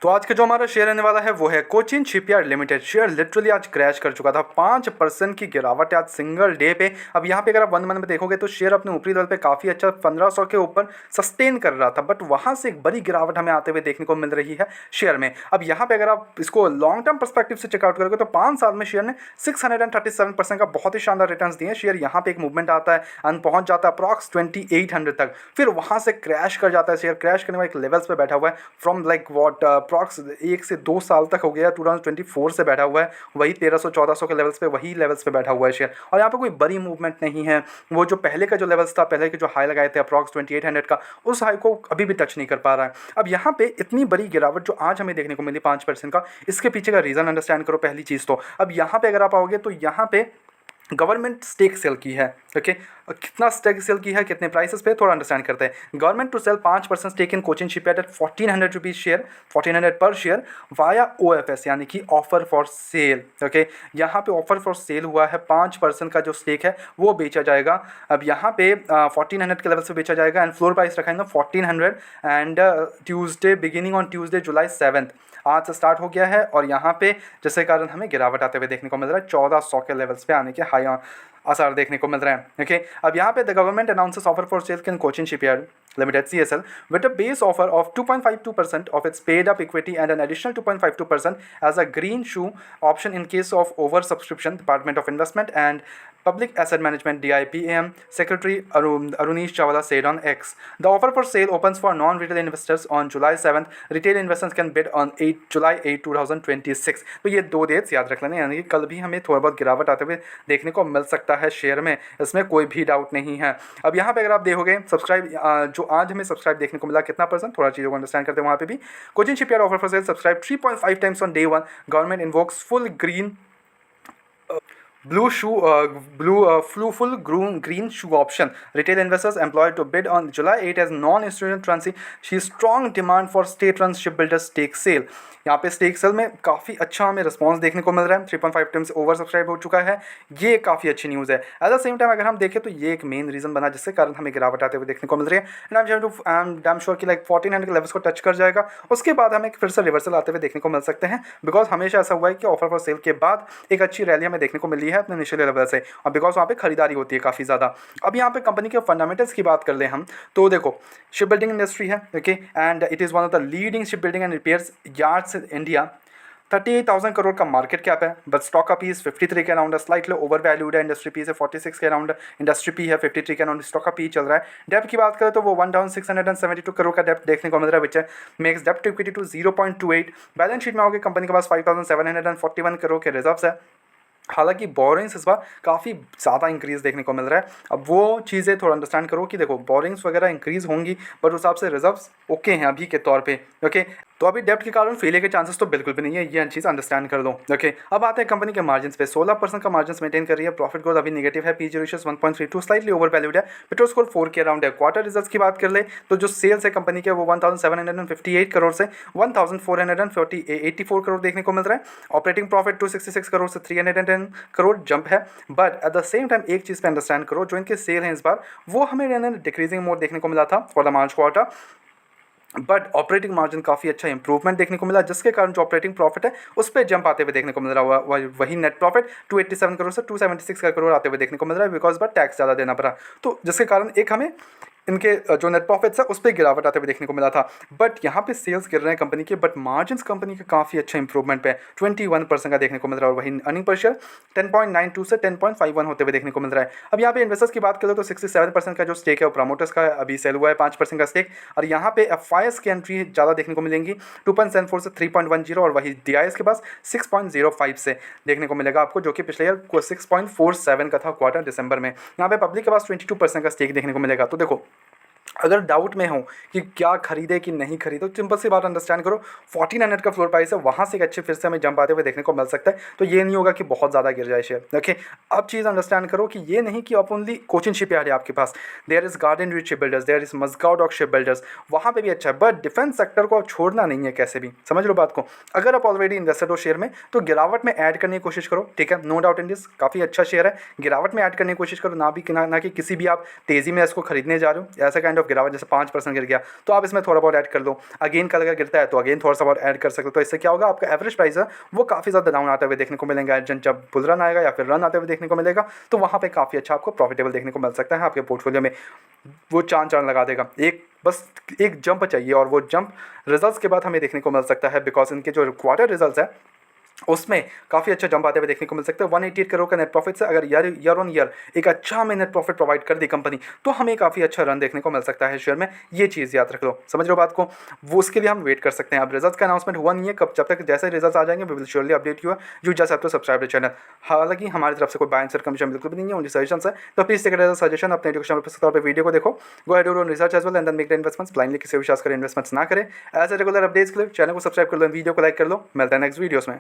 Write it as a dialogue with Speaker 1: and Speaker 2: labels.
Speaker 1: तो आज का जो हमारा शेयर रहने वाला है वो है Cochin shipyard limited. Share literally आज क्रैश कर चुका था, 5% की गिरावट है आज सिंगल डे पे। अब यहाँ पे अगर आप 1 मंथ में देखोगे तो शेयर अपने ऊपरी लेवल पे काफ़ी अच्छा 1500 के ऊपर सस्टेन कर रहा था, बट वहाँ से एक बड़ी गिरावट हमें आते हुए देखने को मिल रही है शेयर में। अब यहाँ पे अगर आप इसको लॉन्ग टर्म परस्पेक्टिव से चेकआउट करोगे तो 5 साल में शेयर ने 637% का बहुत ही शानदार रिटर्न दिए। शेयर यहाँ पे एक मूवमेंट आता है एंड पहुँच जाता है अप्रॉक्स 2800 तक, फिर वहाँ से क्रैश कर जाता है। शेयर क्रैश करने वाले एक लेवल्स पे बैठा हुआ है फ्रॉम लाइक वॉट अप्रॉक्स 1 से 2 साल तक हो गया, 2024 से बैठा हुआ है वही 1300-1400 के लेवल्स पे, वही लेवल्स पे बैठा हुआ है शेयर। और यहाँ पे कोई बड़ी मूवमेंट नहीं है। वो जो पहले का जो लेवल्स था, पहले के जो हाई लगाए थे अप्रॉक्स 2800 का, उस हाई को अभी भी टच नहीं कर पा रहा है। अब यहाँ पे इतनी बड़ी गिरावट जो आज हमें देखने को मिली 5% का, इसके पीछे का रीज़न अंडरस्टैंड करो पहली चीज़ तो। अब यहाँ पे अगर आप आओगे तो यहाँ पे गवर्नमेंट स्टेक सेल की है, ओके। कितना स्टेक सेल की है, कितने प्राइसेस पे, थोड़ा अंडरस्टैंड करते हैं। Government to sell 5% stake in Cochin shipyard at 1400 rupees share, 1400 पर शेयर वाया OFS यानी कि ऑफर फॉर सेल, ओके। यहाँ पे ऑफर फॉर सेल हुआ है, 5% का जो स्टेक है वो बेचा जाएगा। अब यहाँ पे 1400 के लेवल से बेचा जाएगा एंड फ्लोर प्राइस रखा है ना 1400 and Tuesday beginning on Tuesday July 7 आज से स्टार्ट हो गया है। और यहाँ पे जिसके कारण हमें गिरावट आते हुए देखने को मिल रहा है, 1400 के लेवल्स पे आने के हाई आसार देखने को मिल रहे हैं, ओके। अब यहाँ पे the government announces offer for sale in Cochin shipyard Limited CSL with a base offer of 2.52% of its paid up equity and an additional 2.52% as a green shoe option in case of oversubscription. Department of Investment and Public Asset Management DIPAM Secretary Arunish Chawla said on X. The offer for sale opens for non-retail investors on July 7th. Retail investors can bid on July 8, 2026. तो ये 2 dates याद रख लेना, यानी कि कल भी हमें थोड़ा बहुत गिरावट आते हुए देखने को मिल सकता है शेयर में, इसमें कोई भी डाउट नहीं है। अब यहाँ पे अगर आप देखोगे सब्सक्राइब जो आज हमें सब्सक्राइब देखने को मिला कितना परसेंट, थोड़ा चीज़ों को अंडरस्टैंड करते हैं। वहाँ पे भी Cochin shipyard offer for sale subscribe 3.5 times on day 1। Government invokes full green full green shoe option. Retail investors employed to bid on July 8 as non-institutional currency. She strong demand for state-run shipbuilders stake sale. यहाँ पे stake sale में काफ़ी अच्छा हमें response देखने को मिल रहा है, 3.5 टाइम्स ओवर सब्सक्राइब हो चुका है, ये काफ़ी अच्छी न्यूज़ है। एट द सेम टाइम अगर हम देखें तो ये एक मेन रीज़न बना जिसके कारण हमें गिरावट आते हुए देखने को मिल रही है। And I am damn sure कि लाइक 1400 के लेवल्स को टच कर जाएगा, उसके बाद हमें फिर से रिवर्सल आते हुए देखने को मिल सकते हैं। बिकॉज हमेशा ऐसा हुआ है कि ऑफर फॉर सेल के बाद एक अच्छी रैली हमें देखने को मिली है अपने इनिशियल लेवल से, और बिकॉज वहाँ पे खरीदारी होती है काफ़ी ज़्यादा। अब यहाँ पे कंपनी के फंडामेंटल्स की बात कर ले हम तो देखो, शिप बिल्डिंग इंडस्ट्री है, okay, and it is one of the leading ship building and repairs yards in India. 38,000 crore का मार्केट कैप है, बट स्टॉक का पीस 53 के अराउंड है, स्लाइटली ओवर वैल्यूड है। इंडस्ट्री पी है 46 के अराउंड, इंडस्ट्री पी है 53 के अराउंड, स्टॉक का पी चल रहा है। डेप्ट की बात करें तो वो 1672 करोड़ का डेप्ट देखने को मिल रहा है, विच है मेक्स डेप्ट to equity to 0.28। Balance sheet में आओगे कंपनी के पास 5,741 करोड़ के रिजर्व्स है। हालांकि बोरिंग्स इस बार काफ़ी ज़्यादा इंक्रीज़ देखने को मिल रहा है। अब वो चीज़ें थोड़ा अंडरस्टैंड करो कि देखो बोरिंग्स वगैरह इंक्रीज़ होंगी, बट उस हिसाब से रिजर्व्स ओके हैं अभी के तौर पे, ओके। तो अभी डेप्ट के कारण फेलियर के चांसेस तो बिल्कुल भी नहीं है, ये चीज़ अंडरस्टैंड कर लो, ओके। अब आते हैं कंपनी के मार्जिन पे, 16% का मार्जिन मेंटेन कर रही है। प्रॉफिट ग्रोथ अभी नेगेटिव है, PG ratio 1.32 slightly over valued है। पेट्रोल स्कोर 4 के अराउंड है। क्वार्टर रिजल्ट्स की बात कर ले तो जो सेल्स है कंपनी के वो 1758 करोड़ से 1484 करोड़ देखने को मिल रहा है। ऑपरेटिंग प्रॉफिट 266 करोड़ से 310 करोड़ जंप है। But at the same time एक चीज़ पे अंडरस्टैंड करो, जो इनके सेल हैं इस बार वो हमें डिक्रीजिंग मोड देखने को मिला था for the March quarter, but operating margin काफ़ी अच्छा इंप्रूवमेंट देखने को मिला, जिसके कारण जो ऑपरेटिंग प्रॉफिट है उस पर जंप आते हुए देखने को मिल रहा है। वही नेट प्रॉफिट 287 करोड़ से 276 करोड़ आते हुए देखने को मिल रहा है, बिकॉज बट टैक्स ज़्यादा देना पड़ा, तो जिसके कारण एक हमें इनके जो नेट प्रॉफिट्स है उस पर गिरावट आते हुए देखने को मिला था। बट यहाँ पे सेल्स गिर रहे हैं कंपनी के, बट मार्जिन्स कंपनी के काफ़ी अच्छा इंप्रूवमेंट पे 21% का देखने को मिल रहा है, और वही अर्निंग पर शेयर 10.92 से 10.51 होते हुए देखने को मिल रहा है। अब यहाँ पे इन्वेस्टर्स की बात करें तो 67% का जो स्टेक है वो प्रमोटर्स का अभी सेल हुआ है, 5% का स्टेक। और यहाँ पे FIS की एंट्री ज़्यादा देखने को मिलेंगी, 2.74 से 3.10, और वही DIS के पास 6.05 से देखने को मिलेगा आपको, जो कि पिछले ईयर को 6.47 का था क्वार्टर दिसंबर में। यहाँ पे पब्लिक के पास 22% का स्टेक देखने को मिलेगा। तो देखो, अगर डाउट में हो कि क्या खरीदे कि नहीं खरीदे, तो सिंपल सी बात अंडरस्टैंड करो, 1400 का फ्लोर प्राइस है, वहाँ से एक अच्छे फिर से हमें जंप आते हुए देखने को मिल सकता है। तो ये नहीं होगा कि बहुत ज़्यादा गिर जाए शेयर, ओके। अब चीज़ अंडरस्टैंड करो कि ये नहीं कि आप ओनली कोचिन शिपयार्ड है आपके पास, there is Garden Reach ship builders, there is Mazagon dock ship builders, वहाँ पर भी अच्छा है। बट डिफेंस सेक्टर को छोड़ना नहीं है कैसे भी, समझ लो बात को। अगर आप ऑलरेडी इन्वेस्टेड हो शेयर में तो गिरावट में ऐड करने की कोशिश करो, ठीक है, नो डाउट इन दिस, काफ़ी अच्छा शेयर है, गिरावट में ऐड करने की कोशिश करो, ना कि किसी भी आप तेज़ी में इसको खरीदने जा रहे हो, ऐसा काइंड ऑफ ऑफ गिरावट, जैसे 5% गिर गया तो आप इसमें थोड़ा बहुत ऐड कर लो। अगेन कल अगर गिरता है तो अगेन थोड़ा सा बहुत ऐड कर सकते हो। तो इससे क्या होगा, आपका एवरेज प्राइस है वो काफ़ी ज़्यादा डाउन आते हुए देखने को मिलेंगे। जब बुल रन आएगा या फिर रन आते हुए देखने को मिलेगा तो वहाँ पे काफ़ी अच्छा आपको प्रॉफिटेबल देखने को मिल सकता है। आपके पोर्टफोलियो में वो चांद लगा देगा। बस एक जंप चाहिए और वो जंप रिजल्ट्स के बाद हमें देखने को मिल सकता है, बिकॉज इनके जो क्वार्टर रिजल्ट्स है उसमें काफ़ी अच्छा जंप आते हुए देखने को मिल सकता है। 188 करोड़ का नेट प्रॉफिट से अगर ईयर ऑन ईयर एक अच्छा हमें नेट प्रॉफिट प्रोवाइड कर दी कंपनी तो हमें काफ़ी अच्छा रन देखने को मिल सकता है शेयर में। ये चीज़ याद रख लो, समझ लो बात को। वो उसके लिए हम वेट कर सकते हैं। अब रिजल्ट्स का अनाउंसमेंट हुआ नहीं है, कब जब तक जैसे रिजल्ट्स आ जाएंगे we will surely update you just have to subscribe the channel. हालांकि हमारी तरफ से कोई बाय एंड सेल कमीशन बिल्कुल भी नहीं है, ओनली सजेशन है। तो please take it as a suggestion, अपने एजुकेशन पर्पस के तौर पे वीडियो को देखो। गो अहेड और research as well and then make the investments. Blindly किसी विश्वास करें इन्वेस्टमेंट्स ना करें। ऐसे रेगुलर अपडेट्स के लिए चैनल को सब्सक्राइब कर लो, वीडियो को लाइक कर लो। मिलता है नेक्स्ट वीडियोस में।